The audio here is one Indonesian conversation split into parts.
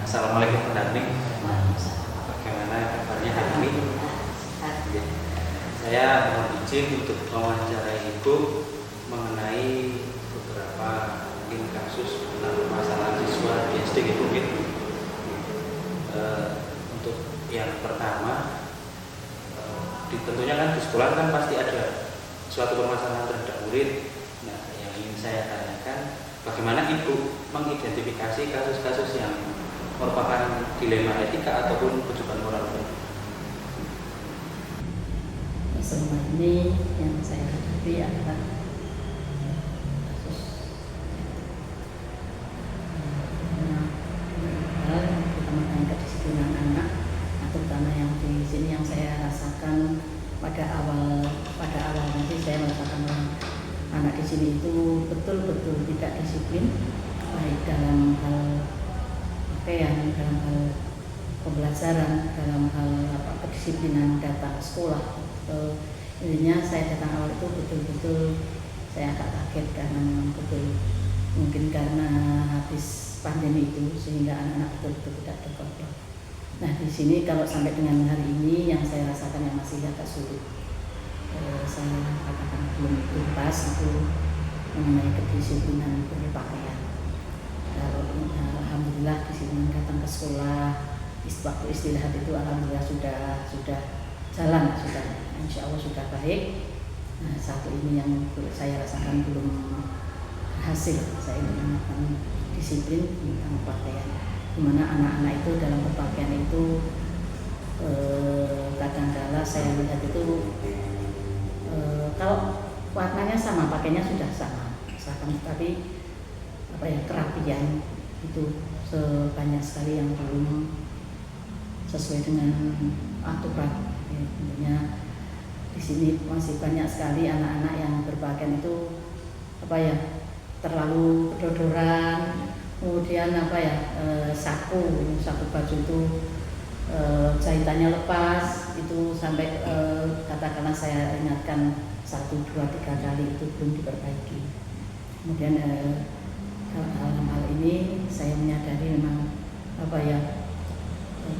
Assalamualaikum pendamping. Bagaimana kabarnya hari ini? Saya mohon izin untuk mewawancarai Ibu mengenai beberapa mungkin kasus tentang masalah siswa di SD gitu. Untuk yang pertama, tentunya kan di sekolah kan pasti ada suatu permasalahan terhadap murid. Nah, yang ingin saya tanyakan, bagaimana Ibu mengidentifikasi kasus-kasus yang merupakan dilema etika ataupun kewajiban moral? Selama ini yang saya hadapi adalah kasus terutama kedisiplinan anak, terutama yang di sini yang saya rasakan pada awal nanti saya merasakan anak di sini itu betul-betul tidak disiplin, baik dalam hal pakaian, dalam hal pembelajaran, dalam hal kedisiplinan datang ke sekolah. Intinya saya datang awal itu betul-betul saya agak kaget karena memang betul mungkin karena habis pandemi itu sehingga anak-anak betul-betul tidak terkontrol. Nah di sini kalau sampai dengan hari ini yang saya rasakan yang masih agak sulit, saya katakan belum tuntas itu mengenai kedisiplinan berpakaian. Kalau alhamdulillah disiplin datang ke sekolah, waktu istirahat itu alhamdulillah sudah jalan, sudah insya Allah sudah baik. Nah satu ini yang saya rasakan belum berhasil, saya menggunakan disiplin tentang pakaian, dimana anak-anak itu dalam berpakaian itu kadang-kala saya lihat itu kalau warnanya sama, pakainya sudah sama, tapi kerapian itu banyak sekali yang belum sesuai dengan aturan. Tentunya di sini masih banyak sekali anak-anak yang berpakaian itu terlalu berdodoran, kemudian saku baju itu jahitannya lepas, itu sampai katakanlah saya ingatkan 1, 2, 3 kali itu belum diperbaiki. Kemudian dalam hal ini saya menyadari memang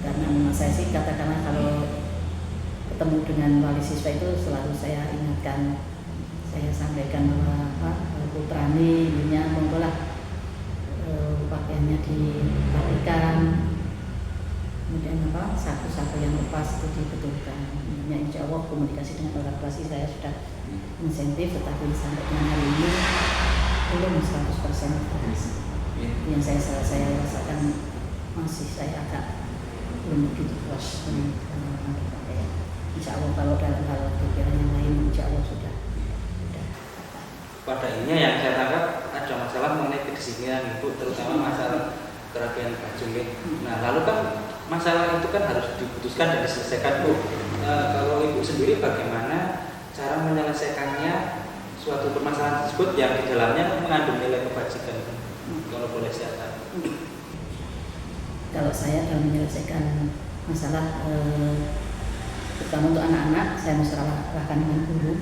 karena memang saya sih katakanlah kalau ketemu dengan wali siswa itu selalu saya ingatkan, saya sampaikan bahwa putrani ininya monggolah pakaiannya dirapikan, kemudian saku-saku yang lepas itu dibetulkan. Insya Allah komunikasi dengan orang tua saya sudah insentif, tetapi sampai dengan hari ini belum 100% berhasil. Yang saya rasakan masih saya agak belum begitu puas dengan pakaian. Insya Allah kalau dalam hal pikiran yang lain insya Allah sudah. Pada ini yang saya tangkap ada masalah mengenai kedisiplinan Ibu, terutama masalah kerapian baju. Nah lalu kan masalah itu kan harus diputuskan dan diselesaikan Bu. Kalau Ibu sendiri bagaimana cara menyelesaikannya suatu permasalahan tersebut yang di dalamnya mengandung nilai kebajikan? Kalau boleh saya tahu. Kalau saya dalam menyelesaikan masalah terutama untuk anak-anak, saya musyawarahkan dengan guru.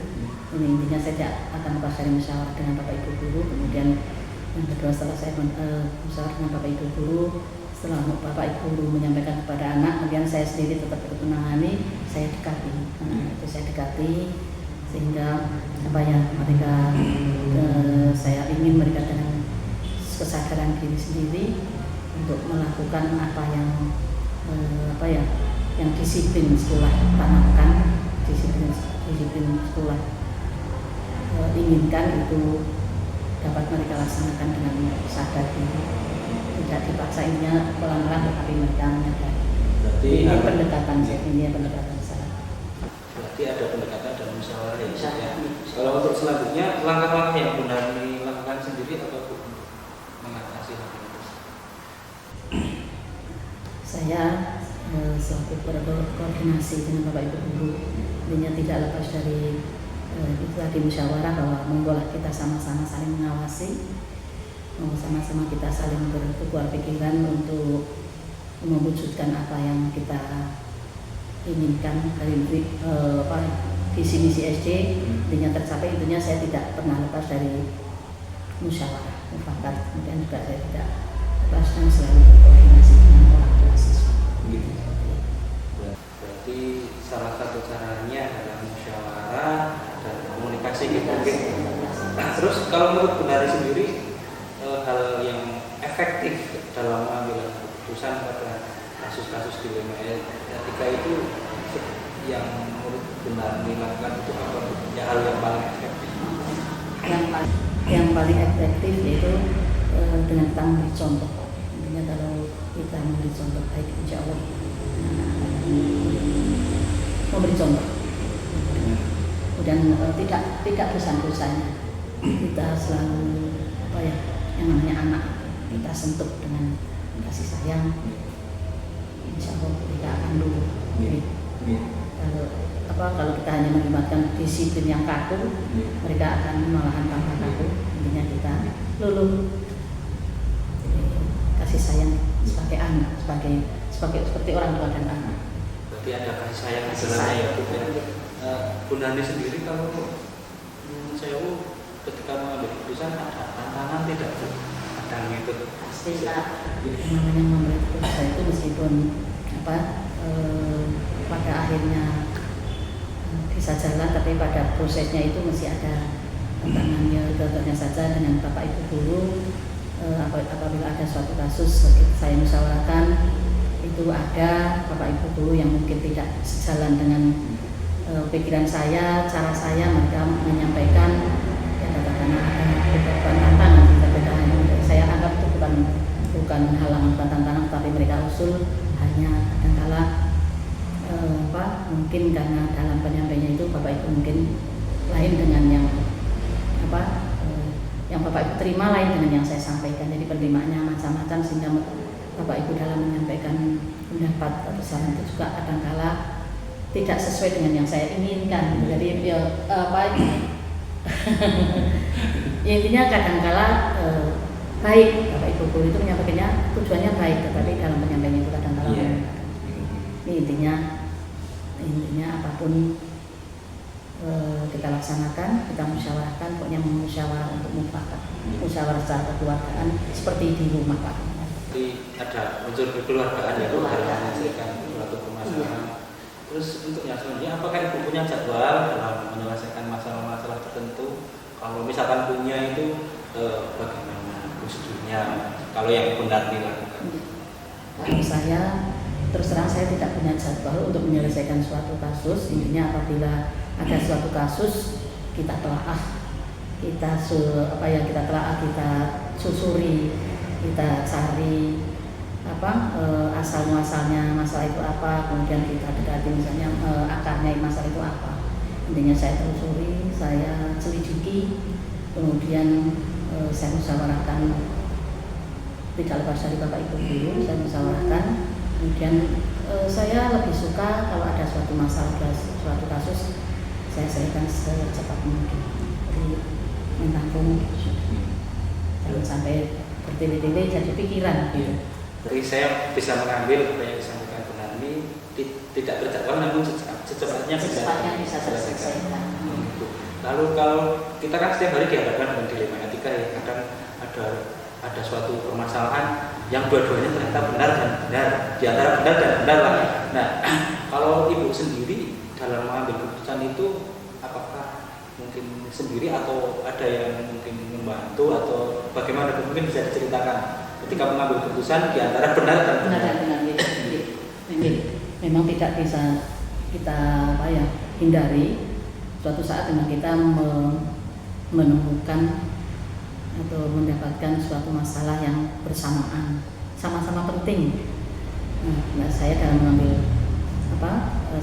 Ini intinya saya tidak akan lepas dari musyawarah dengan Bapak Ibu guru. Kemudian yang kedua setelah saya musyawarah dengan Bapak Ibu guru, setelah Bapak Ibu guru menyampaikan kepada anak, kemudian saya sendiri tetap ikut menangani, saya dekati. Itu saya dekati sehingga mereka saya ingin mereka dengan kesadaran diri sendiri untuk melakukan apa yang disiplin sekolah tanamkan, disiplin sekolah inginkan itu dapat mereka laksanakan dengan sadar diri, tidak dipaksainnya pelan-pelan tetapi mereka menyadari. Ini pendekatan saya. Berarti ada pendekatan dan musyawarah ya. Kalau untuk selanjutnya langkah-langkah yang benar dilakukan sendiri ataupun mengatasi hal ini? Saya selaku berkoordinasi dengan Bapak Ibu guru, intinya tidak lepas dari itu tadi musyawarah bahwa monggolah kita sama-sama saling mengawasi, sama-sama kita saling bertukar pikiran untuk mewujudkan apa yang kita inginkan dari visi misi SD intinya tercapai. Intinya saya tidak pernah lepas dari musyawarah mufakat, kemudian juga saya tidak lepas dan selalu berkoordinasi dengan orang Berarti salah satu caranya adalah musyawarah dan komunikasi gitu mungkin. Terus kalau menurut Bu Nari sendiri hal yang efektif dalam mengambil keputusan pada kasus-kasus dilema etika itu yang menurut Bu Nari lakukan itu apa? Ya, hal yang paling efektif. Yang paling efektif yaitu dengan kita memberi contoh. Intinya kalau kita memberi contoh baik, insya Allah memberi contoh. Dan tidak bosan-bosannya kita selalu yang namanya anak kita sentuh dengan kasih sayang, insya Allah kita akan luluh. Kalau kita hanya melibatkan disiplin yang kaku, mereka akan malahan tambah kaku. Intinya kita luluh. Kasih sayang sebagai anak, seperti orang tua dan anak. Berarti ada kasih sayang di dalamnya ya Bu. Bu Nani sendiri kalau saya ketika mengambil keputusan ada tantangan tidak Bu? Ada metode? Pasti lah. Namanya mengambil keputusan itu meskipun pada akhirnya bisa jalan, tapi pada prosesnya itu masih ada tantangannya. Contohnya saja dengan Bapak Ibu guru, apabila ada suatu kasus saya musyawarahkan, itu ada Bapak Ibu guru yang mungkin tidak sejalan dengan pikiran saya, cara saya, mereka menyampaikan ya katakanlah ada beberapa tantangan, saya anggap itu bukan halangan, bukan tantangan, tapi mereka usul hanya kadangkala mungkin karena dalam penyampaiannya itu Bapak Ibu mungkin lain dengan yang yang Bapak Ibu terima, lain dengan yang saya sampaikan. Jadi penerimaannya macam-macam sehingga Bapak Ibu dalam menyampaikan pendapat atau saran itu juga kadangkala tidak sesuai dengan yang saya inginkan. Jadi intinya kadangkala baik Bapak Ibu guru itu menyampaikannya tujuannya baik, tetapi dalam penyampaiannya itu kadangkala ini intinya apapun kita laksanakan, kita musyawarahkan, pokoknya musyawarah untuk mufakat, musyawarah secara kekeluargaan seperti di rumah Pak. Jadi ada unsur kekeluargaan ya dalam menyelesaikan suatu permasalahan. Terus untuk yang selanjutnya, apakah Ibu punya jadwal dalam menyelesaikan masalah-masalah tertentu? Kalau misalkan punya itu bagaimana prosedurnya? Kalau yang benar dilakukan? Kalau saya terus terang saya tidak punya jadwal untuk menyelesaikan suatu kasus. Intinya apabila ada suatu kasus kita telaah, kita susuri, kita cari asal muasalnya masalah itu apa, kemudian kita dekati misalnya akarnya masalah itu apa. Intinya saya telusuri, saya selidiki, kemudian saya musyawarahkan, tidak lepas dari Bapak Ibu guru, saya musyawarahkan. Kemudian saya lebih suka kalau ada suatu masalah, suatu kasus, saya selesaikan secepat mungkin. Jadi menampung, jangan sampai bertele-tele jadi pikiran. Gitu. Jadi saya bisa mengambil apa yang disampaikan Bu Nani, tidak berjadwal namun secepatnya bisa selesaikan. Lalu kalau kita kan setiap hari dihadapkan dengan dilema etika ya, kadang ada suatu permasalahan yang dua-duanya ternyata benar dan benar, di antara benar dan benar lah. Nah, kalau Ibu sendiri dalam mengambil keputusan itu apakah mungkin sendiri atau ada yang mungkin membantu atau bagaimana, mungkin bisa diceritakan ketika mengambil keputusan di antara benar dan benar. Memang tidak bisa kita hindari suatu saat dengan kita menemukan atau mendapatkan suatu masalah yang bersamaan, sama-sama penting. Nah, saya dalam mengambil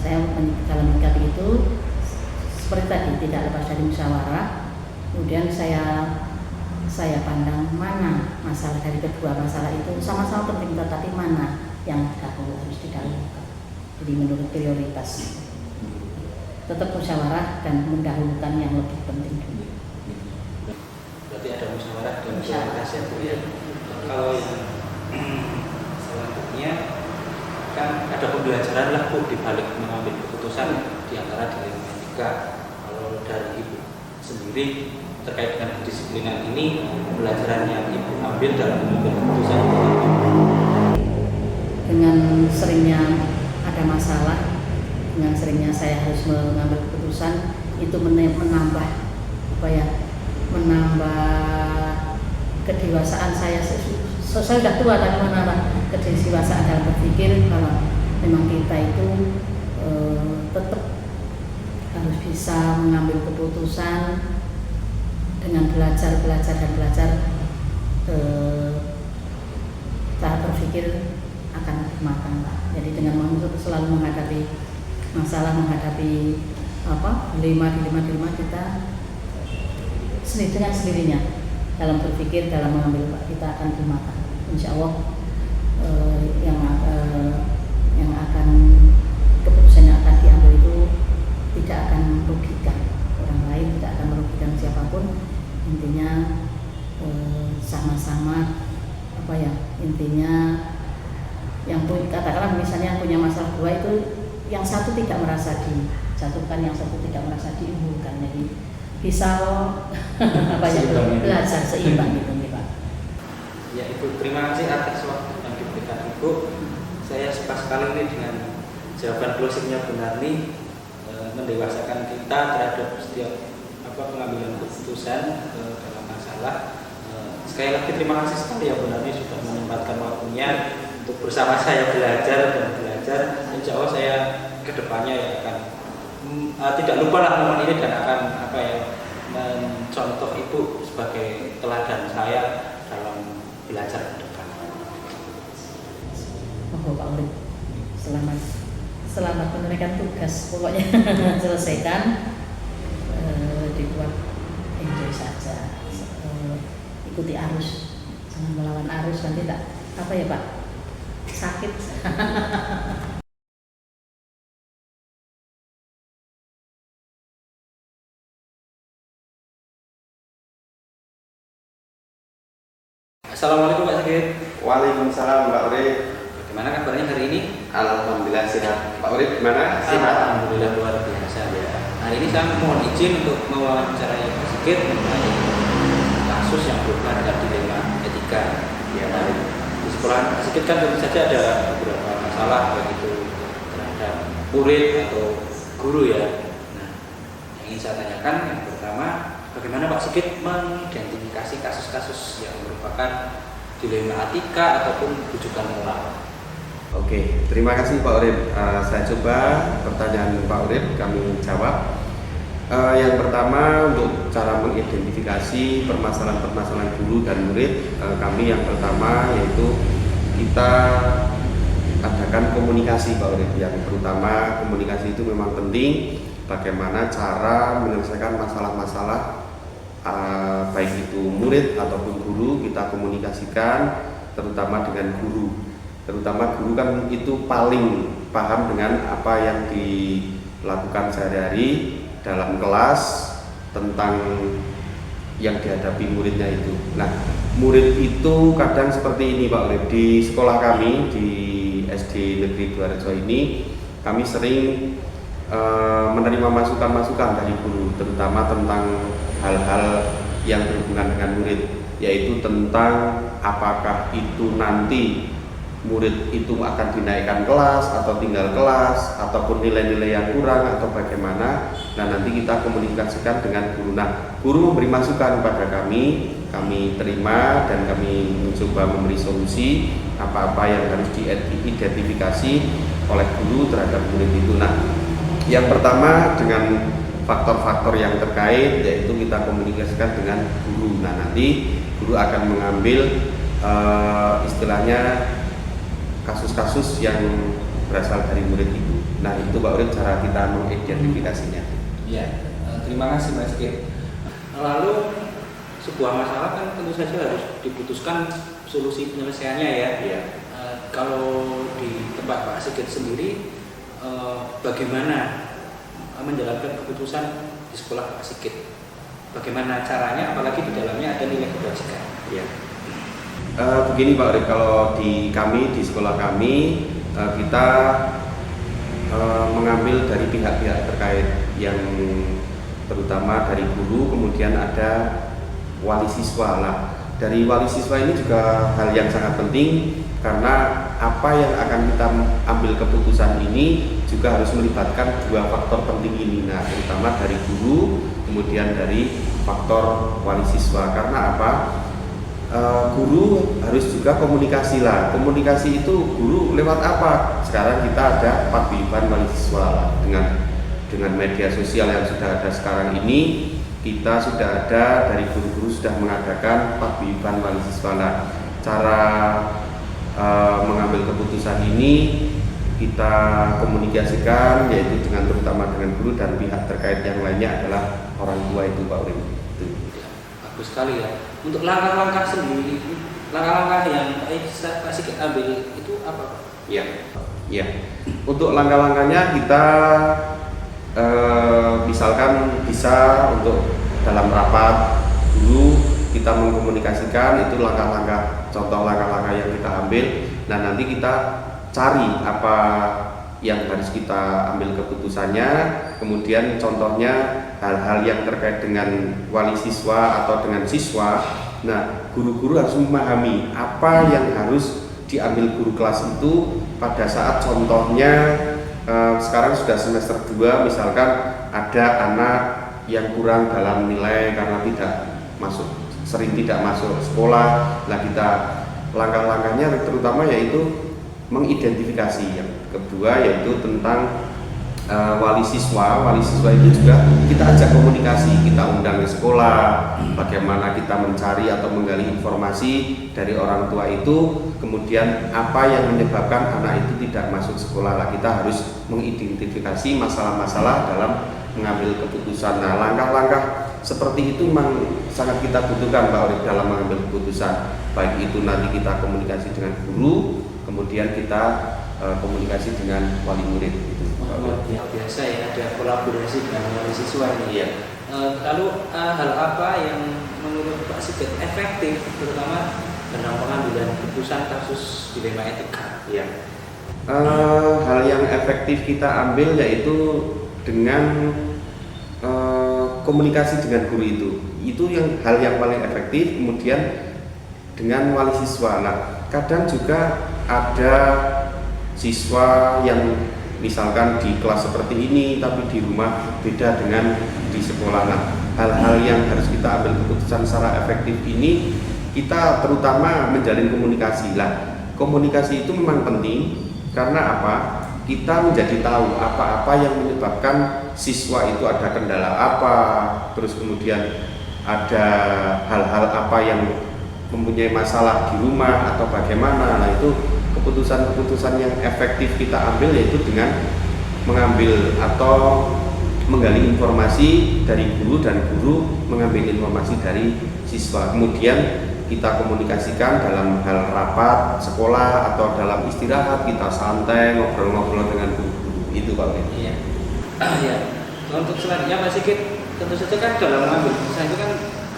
saya dalam menyikapi itu seperti tadi, tidak lepas dari musyawarah. Kemudian saya pandang mana masalah dari kedua masalah itu sama-sama penting, tetapi mana yang harus didahulukan. Jadi menurut prioritas, tetap musyawarah dan mendahulukan yang lebih penting dulu. Berarti ada musyawarah dan prioritas ya Bu ya. Kalau yang selanjutnya kan ada pembelajaran lah Bu di balik mengambil keputusan di antara dilema etika. Kalau dari Ibu sendiri terkait dengan kedisiplinan ini, pembelajaran yang Ibu ambil dalam mengambil keputusan dengan seringnya ada masalah, dengan seringnya saya harus mengambil keputusan, itu menambah menambah kedewasaan saya. Saya sudah tua, tapi menambah kedewasaan dalam berpikir kalau memang kita itu tetap harus bisa mengambil keputusan dengan belajar cara berpikir akan matang, Pak. Jadi dengan selalu menghadapi masalah, menghadapi dilema kita dengan sendirinya dalam berpikir, dalam mengambil, Pak, kita akan matang. Insya Allah yang akan keputusan yang akan diambil itu tidak akan merugikan orang lain, tidak akan merugikan siapapun. Intinya sama-sama intinya yang katakanlah misalnya yang punya masalah dua itu yang satu tidak merasa dijatuhkan, yang satu tidak merasa diunggulkan, jadi bisa belajar seimbang gitu nih, Pak. Ya Ibu, terima kasih atas waktu yang diberikan Ibu. Saya suka sekali nih dengan jawaban closingnya Bu Narni, mendewasakan kita terhadap setiap pengambilan keputusan dalam masalah. Sekali lagi terima kasih sekali ya Bu Narni sudah menyempatkan waktunya untuk bersama saya belajar. Insya Allah saya kedepannya ya akan tidak lupa lah momen ini dan akan mencontoh Ibu sebagai teladan saya dalam belajar ke depan. Monggo Pak Urip, selamat menunaikan tugas, pokoknya selesaikan, dibuat enjoy saja, ikuti arus, jangan melawan arus, nanti tak Pak, sakit. Assalamualaikum Pak Sigit. Waalaikumsalam Pak Urip. Bagaimana kabarnya hari ini? Alhamdulillah sehat. Pak Urip gimana? Sehat. Alhamdulillah luar biasa ya. Hari ini saya mohon izin untuk mewawancarai Pak Sigit mengenai kasus yang berhubungan dilema etika. Ya, di sekolah Pak Sigit kan tentu saja ada beberapa masalah baik itu terhadap murid atau guru ya. Nah, yang ingin saya tanyakan yang pertama, bagaimana Pak Sigit mengidentifikasi kasus-kasus yang merupakan dilema etika ataupun rujukan moral? Oke, terima kasih Pak Urip. Saya coba pertanyaan Pak Urip kami jawab. Yang pertama, untuk cara mengidentifikasi permasalahan-permasalahan guru dan murid, kami yang pertama yaitu kita adakan komunikasi Pak Urip. Yang terutama komunikasi itu memang penting. Bagaimana cara menyelesaikan masalah-masalah baik itu murid ataupun guru, kita komunikasikan terutama dengan guru. Terutama guru kan itu paling paham dengan apa yang dilakukan sehari-hari dalam kelas tentang yang dihadapi muridnya itu. Nah, murid itu kadang seperti ini Pak Urip. Di sekolah kami di SD Negeri Dwarejo ini kami sering menerima masukan-masukan dari guru, terutama tentang hal-hal yang berhubungan dengan murid, yaitu tentang apakah itu nanti murid itu akan dinaikkan kelas atau tinggal kelas, ataupun nilai-nilai yang kurang atau bagaimana. Nah, nanti kita komunikasikan dengan guru. Nah, guru memberi masukan kepada kami terima dan kami mencoba memberi solusi apa-apa yang harus diidentifikasi oleh guru terhadap murid itu. Nah, yang pertama dengan faktor-faktor yang terkait, yaitu kita komunikasikan dengan guru. Nah, nanti guru akan mengambil istilahnya kasus-kasus yang berasal dari murid itu. Nah, itu Pak Urip cara kita mengidentifikasinya. Ya, terima kasih Mas Sigit. Lalu sebuah masalah kan tentu saja harus diputuskan solusi penyelesaiannya ya. Ya. Kalau di tempat Pak Sigit sendiri, bagaimana menjalankan keputusan di sekolah Pak Sigit? Bagaimana caranya, apalagi di dalamnya ada nilai kebajikan? Ya. Begini Pak Urip, kalau di sekolah kami kita mengambil dari pihak-pihak terkait, yang terutama dari guru, kemudian ada wali siswa lah. Dari wali siswa ini juga hal yang sangat penting, karena apa yang akan kita ambil keputusan ini juga harus melibatkan dua faktor penting ini. Nah, terutama dari guru, kemudian dari faktor wali siswa. Karena apa? Guru harus juga komunikasi lah. Komunikasi itu guru lewat apa? Sekarang kita ada paguyuban wali siswa lah. Dengan media sosial yang sudah ada sekarang ini, kita sudah ada dari guru-guru sudah mengadakan paguyuban wali siswa lah. Cara mengambil keputusan ini kita komunikasikan, yaitu terutama dengan guru dan pihak terkait yang lainnya adalah orang tua itu, Pak Urim. Bagus sekali ya. Untuk langkah-langkah sendiri, langkah-langkah yang Pak Sigit ambil itu apa? Ya. Untuk langkah-langkahnya kita misalkan bisa untuk dalam rapat dulu kita mengkomunikasikan itu langkah-langkah, contoh langkah-langkah yang kita ambil. Nah, nanti kita cari apa yang harus kita ambil keputusannya, kemudian contohnya hal-hal yang terkait dengan wali siswa atau dengan siswa. Nah, guru-guru harus memahami apa yang harus diambil guru kelas itu pada saat contohnya sekarang sudah semester 2, misalkan ada anak yang kurang dalam nilai karena sering tidak masuk sekolah. Nah, kita langkah-langkahnya terutama yaitu mengidentifikasi. Yang kedua yaitu tentang wali siswa. Wali siswa itu juga kita ajak komunikasi, kita undang ke sekolah, bagaimana kita mencari atau menggali informasi dari orang tua itu, kemudian apa yang menyebabkan anak itu tidak masuk sekolah. Lah, kita harus mengidentifikasi masalah-masalah dalam mengambil keputusan. Nah, langkah-langkah seperti itu memang sangat kita butuhkan, Pak Urip, dalam mengambil keputusan. Baik itu nanti kita komunikasi dengan guru, kemudian kita komunikasi dengan wali murid itu. Luar biasa ya, ada kolaborasi dengan wali siswa ini. Iya. Lalu hal apa yang menurut Pak Sigit efektif, terutama dalam pengambilan keputusan kasus dilema etika? Iya. Hal yang efektif kita ambil yaitu dengan komunikasi dengan guru itu yang hal yang paling efektif. Kemudian dengan wali siswa. Nah, kadang juga ada siswa yang misalkan di kelas seperti ini tapi di rumah beda dengan di sekolah. Nah, hal-hal yang harus kita ambil keputusan secara efektif ini kita terutama menjalin komunikasi lah. Komunikasi itu memang penting karena apa? Kita menjadi tahu apa-apa yang menyebabkan siswa itu ada kendala apa, terus kemudian ada hal-hal apa yang mempunyai masalah di rumah atau bagaimana. Nah, itu keputusan-keputusan yang efektif kita ambil yaitu dengan mengambil atau menggali informasi dari guru dan guru mengambil informasi dari siswa. Kemudian kita komunikasikan dalam hal rapat sekolah atau dalam istirahat, kita santai ngobrol-ngobrol dengan guru. Itu Pak. Iya. Ya. Untuk selanjutnya Pak Sigit, tentu saja kan dalam mengambil keputusan itu kan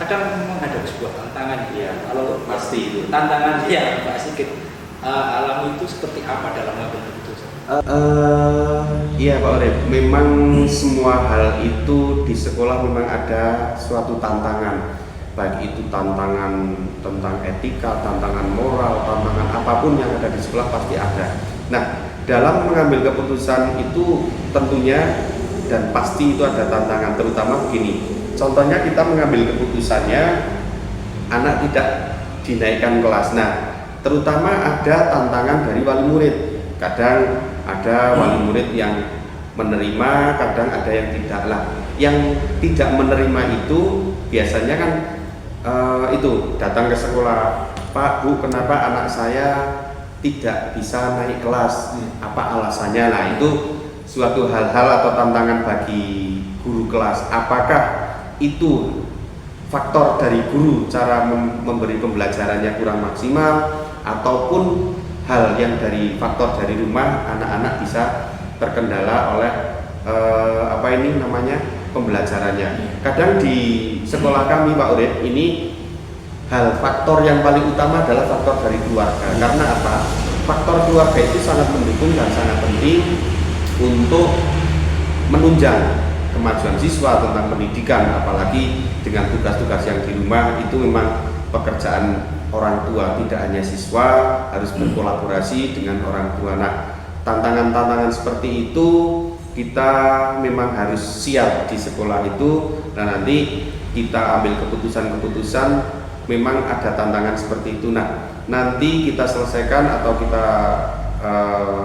kadang menghadapi sebuah tantangan. Iya. Kalau pasti itu. Tantangan ya Pak Sigit alami itu seperti apa dalam mengambil keputusan? Iya Pak Urip, memang semua hal itu di sekolah memang ada suatu tantangan, baik itu tantangan tentang etika, tantangan moral, tantangan apapun yang ada di sekolah pasti ada. Nah, dalam mengambil keputusan itu tentunya dan pasti itu ada tantangan, terutama begini. Contohnya kita mengambil keputusannya anak tidak dinaikkan kelas. Nah, terutama ada tantangan dari wali murid. Kadang ada wali murid yang menerima, kadang ada yang tidak lah. Yang tidak menerima itu biasanya kan itu datang ke sekolah, Pak, Bu, kenapa anak saya tidak bisa naik kelas? Apa alasannya? Nah, itu suatu hal-hal atau tantangan bagi guru kelas. Apakah itu faktor dari guru cara memberi pembelajarannya kurang maksimal, ataupun hal yang dari faktor dari rumah anak-anak bisa terkendala oleh pembelajarannya. Kadang di sekolah kami Pak Urip ini faktor yang paling utama adalah faktor dari keluarga. Karena apa? Faktor keluarga itu sangat mendukung dan sangat penting untuk menunjang kemajuan siswa tentang pendidikan, apalagi dengan tugas-tugas yang di rumah itu memang pekerjaan orang tua, tidak hanya siswa, harus berkolaborasi dengan orang tua. Nah, tantangan-tantangan seperti itu kita memang harus siap di sekolah itu. Nah, nanti kita ambil keputusan-keputusan, memang ada tantangan seperti itu. Nah, nanti kita selesaikan atau kita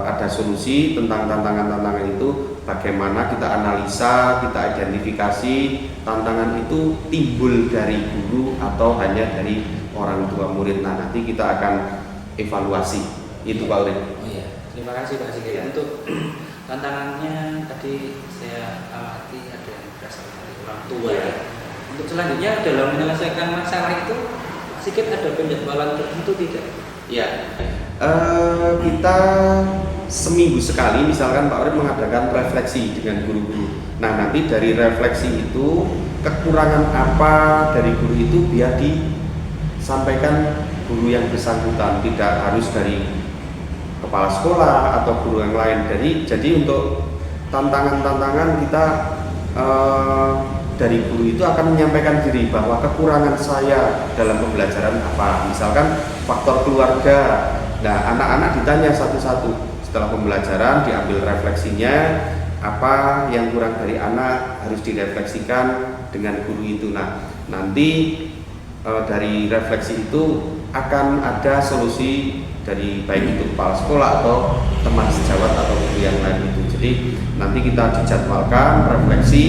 ada solusi tentang tantangan-tantangan itu, bagaimana kita analisa, kita identifikasi tantangan itu timbul dari guru atau hanya dari orang tua murid. Nah, nanti kita akan evaluasi. Itu Pak Urip. Oh iya, terima kasih Pak Sigit. Untuk tantangannya tadi saya amati ada yang berasal dari orang tua ya. Untuk selanjutnya dalam menyelesaikan masalah itu Pak Sigit ada penjadwalan tertentu tidak? Ya, kita seminggu sekali misalkan Pak Urip mengadakan refleksi dengan guru-guru. Nah, nanti dari refleksi itu kekurangan apa dari guru itu biar disampaikan guru yang bersangkutan, tidak harus dari kepala sekolah atau guru yang lain. Jadi untuk tantangan-tantangan kita dari guru itu akan menyampaikan diri bahwa kekurangan saya dalam pembelajaran apa, misalkan faktor keluarga. Nah, anak-anak ditanya satu-satu setelah pembelajaran, diambil refleksinya, apa yang kurang dari anak harus direfleksikan dengan guru itu. Nah, nanti dari refleksi itu akan ada solusi dari baik itu kepala sekolah atau teman sejawat atau guru yang lain itu. Jadi nanti kita dijadwalkan refleksi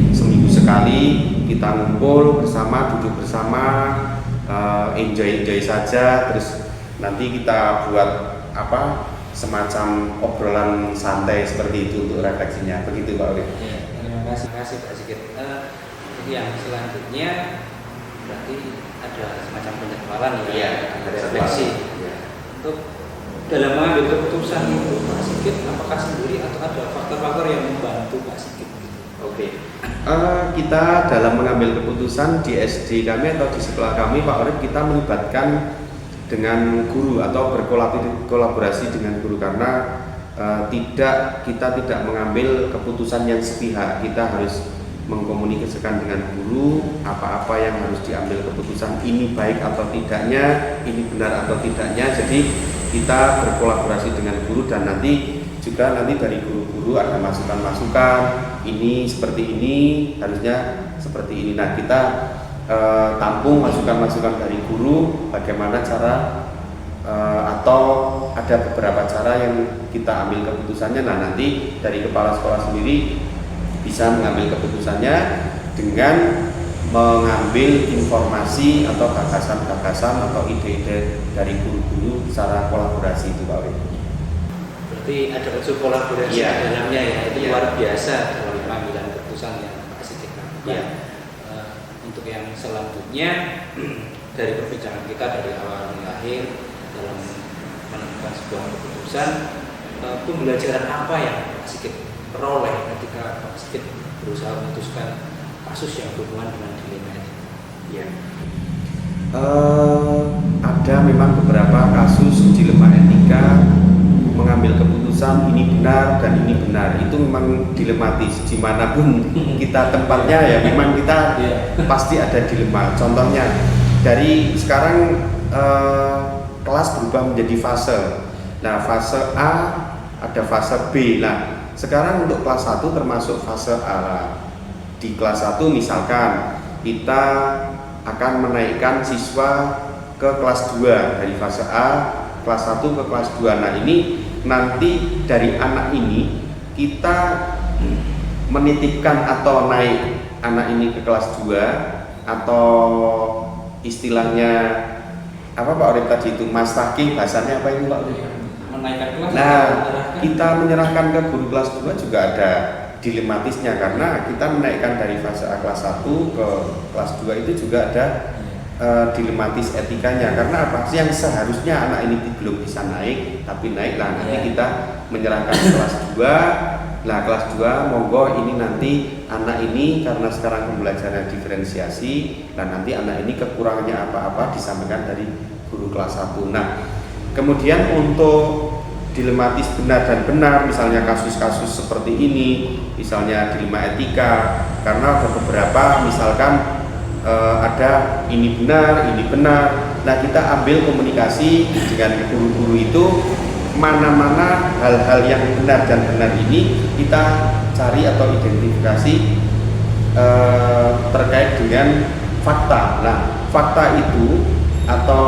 seminggu sekali, kita ngumpul bersama, duduk bersama, enjoy saja. Terus nanti kita buat semacam obrolan santai seperti itu untuk refleksinya. Begitu Pak Urip. Ya, terima kasih Pak Sigit. Yang selanjutnya berarti ada semacam penjadwalan ya, ada refleksi. Ya. Untuk dalam mengambil keputusan itu Pak Sigit apakah sendiri atau ada faktor-faktor yang membantu Pak Sigit? Oke. Kita dalam mengambil keputusan di SD kami atau di sekolah kami Pak Urip, kita melibatkan dengan guru atau berkolaborasi dengan guru, karena kita tidak mengambil keputusan yang sepihak. Kita harus mengkomunikasikan dengan guru apa-apa yang harus diambil keputusan, ini baik atau tidaknya, ini benar atau tidaknya. Jadi kita berkolaborasi dengan guru, dan nanti dari guru-guru ada masukan-masukan, ini seperti ini, harusnya seperti ini. Nah, kita tampung masukan-masukan dari guru, bagaimana cara atau ada beberapa cara yang kita ambil keputusannya. Nah, nanti dari kepala sekolah sendiri bisa mengambil keputusannya dengan mengambil informasi atau gagasan-gagasan atau ide-ide dari guru-guru secara kolaborasi itu Pak Urip. Berarti ada unsur kolaborasi di dalamnya ya, itu luar biasa dalam pengambilan keputusan yang Pak Sigit lakukan. Untuk yang selanjutnya dari perbincangan kita dari awal akhir dalam menentukan sebuah keputusan, pembelajaran apa yang Pak Sigit peroleh ketika Pak Sigit berusaha memutuskan kasus yang berhubungan dengan dilema ini? Ya. Ada memang beberapa kasus dilema etika, mengambil keputusan ini benar dan ini benar, itu memang dilematis. Dimanapun kita tempatnya ya memang kita pasti ada dilema. Contohnya dari sekarang kelas berubah menjadi fase. Nah, fase A, ada fase B. Nah, sekarang untuk kelas 1 termasuk fase A. Di kelas 1 misalkan kita akan menaikkan siswa ke kelas 2 dari fase A, kelas 1 ke kelas 2. Nah, ini nanti dari anak ini kita menitipkan atau naik anak ini ke kelas 2, atau istilahnya apa Pak Urip tadi itu, Mas Taki, bahasanya apa itu Pak Urip? Menaikkan kelas. Nah, kita menyerahkan ke guru kelas 2 juga ada dilematisnya, karena kita menaikkan dari fase A kelas 1 ke kelas 2 itu juga ada dilematis etikanya. Karena apa? Yang seharusnya anak ini belum bisa naik, tapi naik lah. Nanti kita menyerahkan kelas 2. Nah, kelas 2 monggo ini nanti anak ini karena sekarang pembelajaran diferensiasi, dan nanti anak ini kekurangannya apa-apa disampaikan dari guru kelas 1. Nah, kemudian untuk dilematis benar dan benar, misalnya kasus-kasus seperti ini, misalnya dilema etika, karena ada beberapa misalkan ada ini benar, Nah, kita ambil komunikasi dengan guru-guru itu, mana-mana hal-hal yang benar dan benar ini kita cari atau identifikasi terkait dengan fakta. Nah, fakta itu atau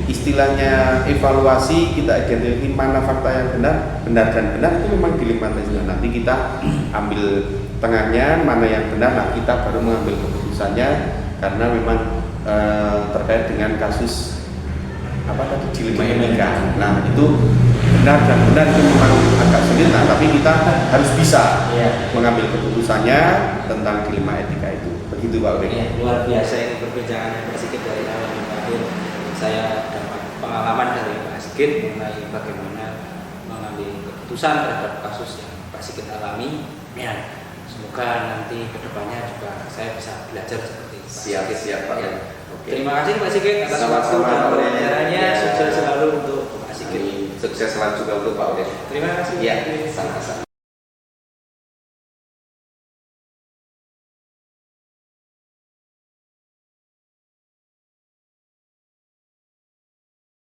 istilahnya evaluasi, kita identifikasi mana fakta yang benar dan benar itu memang di lingkungan Pancasila. Nanti kita ambil tengahnya, mana yang benar, nah kita baru mengambil keputusannya, karena memang terkait dengan kasus apa tadi dilema etika. Nah, itu benar dan benar itu memang agak sulit, nah tapi kita harus bisa mengambil keputusannya tentang dilema etika itu. Begitu Pak Urik. Ya, luar biasa ini perbincangannya Pak Sigit dari awal hingga akhir. Saya dapat pengalaman dari Pak Sigit mengenai bagaimana mengambil keputusan terhadap kasus yang Pak Sigit alami. Ya, semoga nanti kedepannya juga saya bisa belajar seperti Pak Sigit. Siap Pak. Ya. Oke. Terima kasih Pak Sigit atas waktu dan pelajarannya. Sukses selalu untuk Pak Sigit. Sukses selalu juga untuk Pak Urik. Terima kasih. Ya, sama-sama.